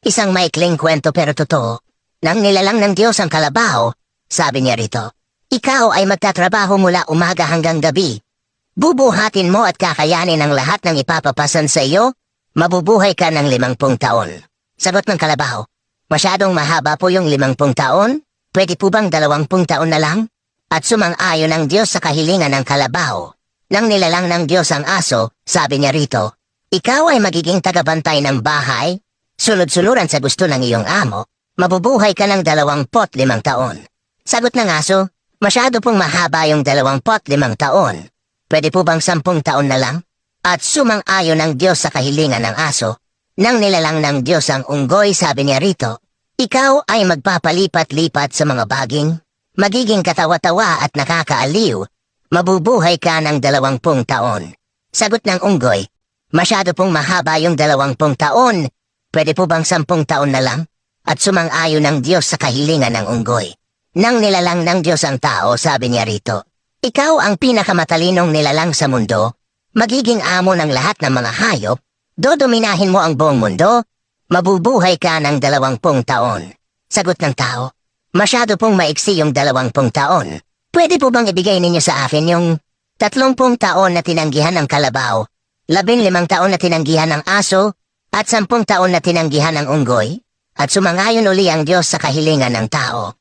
Isang maikling kwento pero totoo. Nang nilalang ng Diyos ang kalabaw, sabi niya rito, ikaw ay magtatrabaho mula umaga hanggang gabi. Bubuhatin mo at kakayanin ang lahat ng ipapapasan sa iyo, mabubuhay ka ng 50 taon. Sagot ng kalabaw, masyadong mahaba po yung 50 taon, pwede po bang 20 taon na lang? At sumang-ayon ang Diyos sa kahilingan ng kalabaw. Nang nilalang ng Diyos ang aso, sabi niya rito, ikaw ay magiging tagabantay ng bahay, sunod-suluran sa gusto ng iyong amo, mabubuhay ka ng 25 taon. Sagot ng aso, masyado pong mahaba yung 25 taon. Pwede po bang 10 taon na lang? At sumang-ayon ang Diyos sa kahilingan ng aso. Nang nilalang ng Diyos ang unggoy, sabi niya rito, ikaw ay magpapalipat-lipat sa mga baging, magiging katawa-tawa at nakakaaliw, mabubuhay ka ng 20 taon. Sagot ng unggoy, masyado pong mahaba yung 20 taon, pwede po bang 10 taon na lang? At sumang-ayon ng Diyos sa kahilingan ng unggoy. Nang nilalang ng Diyos ang tao, sabi niya rito, ikaw ang pinakamatalinong nilalang sa mundo, magiging amo ng lahat ng mga hayop, dodominahin mo ang buong mundo, mabubuhay ka ng 20 taon. Sagot ng tao, masyado pong maiksi yung 20 taon. Pwede po bang ibigay ninyo sa akin yung 30 taon na tinanggihan ng kalabaw, 15 taon na tinanggihan ng aso, at 10 taon na tinanggihan ng unggoy? At sumang-ayon uli ang Diyos sa kahilingan ng tao.